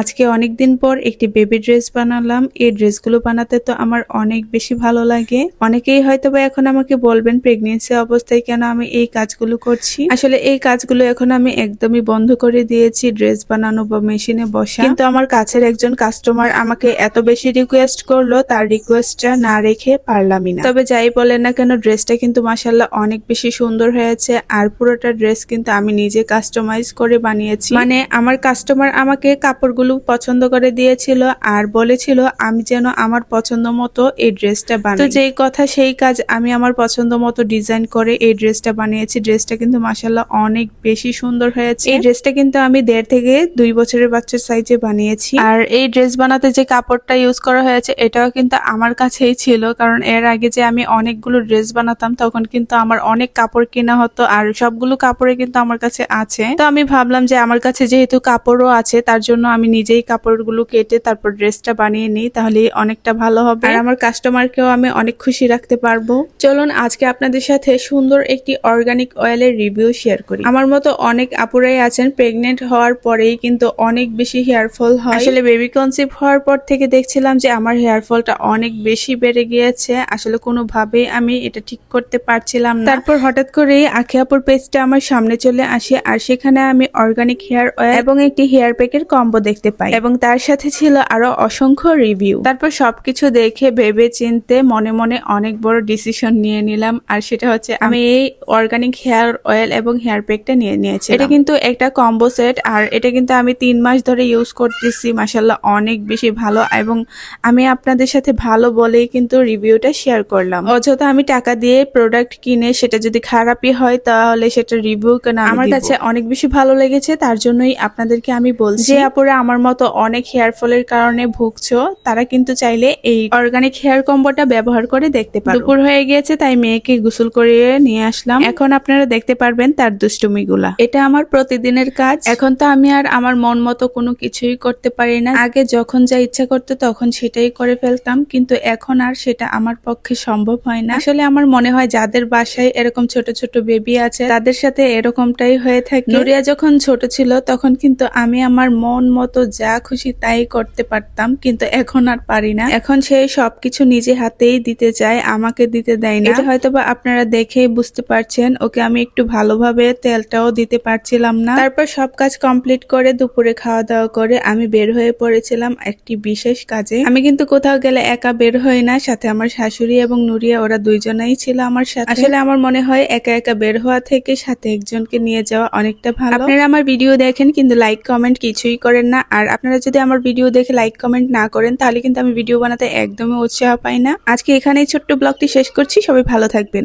আজকে অনেকদিন পর একটি বেবি ড্রেস বানালাম। এই ড্রেসগুলো বানাতে তো আমার অনেক বেশি ভালো লাগে। অনেকেই হয়তোবা এখন আমাকে বলবেন প্রেগনেন্সি অবস্থায় কেন আমি এই কাজগুলো করছি। আসলে এই কাজগুলো এখন আমি একদমই বন্ধ করে দিয়েছি, ড্রেস বানানো বা মেশিনে বসা। কিন্তু আমার কাছের একজন কাস্টমার আমাকে এত বেশি রিকোয়েস্ট করলো, তার রিকোয়েস্টটা না রেখে পারলামই না। তবে যাই বলেন না কেন, ড্রেসটা কিন্তু মাশাআল্লাহ অনেক বেশি সুন্দর হয়েছে। আর পুরোটা ড্রেস কিন্তু আমি নিজে কাস্টমাইজ করে বানিয়েছি। মানে আমার কাস্টমার আমাকে কাপড়গুলো পছন্দ করে দিয়েছিল আর বলেছিল আমি যেন আমার পছন্দ মতো এই ড্রেসটা বানাই। তো যেই কথা সেই কাজ, আমি আমার পছন্দ মতো ডিজাইন করে এই ড্রেসটা বানিয়েছি। ড্রেসটা কিন্তু মাশাআল্লাহ অনেক বেশি সুন্দর হয়েছে। এই ড্রেসটা কিন্তু আমি 1.5 থেকে 2 বছরের বাচ্চার সাইজে বানিয়েছি। আর এই ড্রেস বানাতে যে কাপড়টা ইউজ করা হয়েছে এটাও কিন্তু আমার কাছেই ছিল, কারণ এর আগে যে আমি অনেকগুলো ড্রেস বানাতাম তখন কিন্তু আমার অনেক কাপড় কেনা হতো আর সবগুলো কাপড়ে কিন্তু আমার কাছে আছে। তো আমি ভাবলাম যে আমার কাছে যেহেতু কাপড়ও আছে তার জন্য আমি নিজেই কাপড়গুলো কেটে তারপর ড্রেসটা বানিয়ে নিই, তাহলে অনেকটা ভালো হবে আর আমার কাস্টমারকেও আমি অনেক খুশি রাখতে পারবো। চলুন আজকে আপনাদের সাথে সুন্দর একটি অর্গানিক অয়েলের রিভিউ শেয়ার করি। আমার মতো অনেক আপুরাই আছেন প্রেগনেন্ট হওয়ার পরেই কিন্তু অনেক বেশি হেয়ার ফল হয়। আসলে বেবি কনসিভ হওয়ার পর থেকে দেখছিলাম যে আমার হেয়ার ফলটা অনেক বেশি বেড়ে গিয়েছে। আসলে কোনোভাবেই আমি এটা ঠিক করতে পারছিলাম না। তারপর হঠাৎ করেই আখি আপুর পেজটা আমার সামনে চলে আসে আর সেখানে আমি অর্গানিক হেয়ার অয়েল এবং একটি হেয়ার প্যাকের কম্বো দেখতে পাই এবং তার সাথে ছিল আরো অসংখ্য রিভিউ। তারপর সবকিছু দেখে ভেবে চিনতে মনে মনে অনেক বড় ডিসিশন নিয়ে নিলাম, আর সেটা হচ্ছে আমি এই অর্গানিক হেয়ার অয়েল এবং হেয়ার প্যাকটা নিয়ে নিয়েছি। এটা কিন্তু একটা কম্বো সেট আর এটা কিন্তু আমি 3 মাস ধরে ইউজ করতেছি। মাশাআল্লাহ অনেক বেশি ভালো এবং আমি আপনাদের সাথে ভালো বলেই কিন্তু রিভিউটা শেয়ার করলাম। অযথা আমি টাকা দিয়ে প্রোডাক্ট কিনে সেটা যদি খারাপই হয় তাহলে সেটা রিভিউ কেন আমার কাছে অনেক বেশি ভালো লেগেছে, তার জন্যই আপনাদেরকে আমি বলছি। যে আপুরা আমার মতো অনেক হেয়ার ফলের কারণে ভুগছো তারা কিন্তু চাইলে এই অর্গানিক হেয়ার কম্বোটা ব্যবহার করে দেখতে পারো। দুপুর হয়ে গিয়েছে তাই মেয়েকে গোসল করিয়ে নিয়ে আসলাম। এখন আপনারা দেখতে পারবেন তার দুষ্টুমিগুলা। এটা আমার প্রতিদিনের কাজ। এখন তো আমি আর আমার মন মতো কোনো কিছুই করতে পারি না। আগে যখন যা ইচ্ছা করতো তখন সেটাই করে ফেলতাম, কিন্তু এখন আর সেটা আমার পক্ষে সম্ভব হয় না। আসলে আমার মনে হয় যাদের বাসায় এরকম ছোট ছোট বেবি আছে তাদের সাথে এরকমটাই হয়ে থাকে। নুরিয়া যখন ছোট ছিল তখন কিন্তু আমি আমার মন মতো যা খুশি তাই করতে পারতাম, কিন্তু এখন আর পারি না। এখন সে সবকিছু নিজে হাতেই দিতে চায়, আমাকে দিতে দেয় না। এটা হয়তোবা আপনারা দেখেই বুঝতে পারছেন, ওকে আমি একটু ভালোভাবে তেলটাও দিতে পারছিলাম না। তারপর সব কাজ কমপ্লিট করে দুপুরে খাওয়া দাওয়া করে আমি বের হয়ে পড়েছিলাম একটি বিশেষ কাজে। আমি কিন্তু কোথাও গেলে একা বের হই না, সাথে আমার শাশুড়ি এবং নুরিয়া ওরা দুইজনেই ছিল আমার সাথে। আসলে আমার মনে হয় একা একা বের হওয়া থেকে সাথে একজনকে নিয়ে যাওয়া অনেকটা ভালো। আপনারা আমার ভিডিও দেখেন কিন্তু লাইক কমেন্ট কিছুই করেন না, আর আপনারা যদি আমার ভিডিও দেখে লাইক কমেন্ট না করেন তাহলে কিন্তু আমি ভিডিও বানাতে একদমই উৎসাহ পাই না। আজকে এখানেই ছোট্ট ব্লগটি শেষ করছি, সবাই ভালো থাকবেন।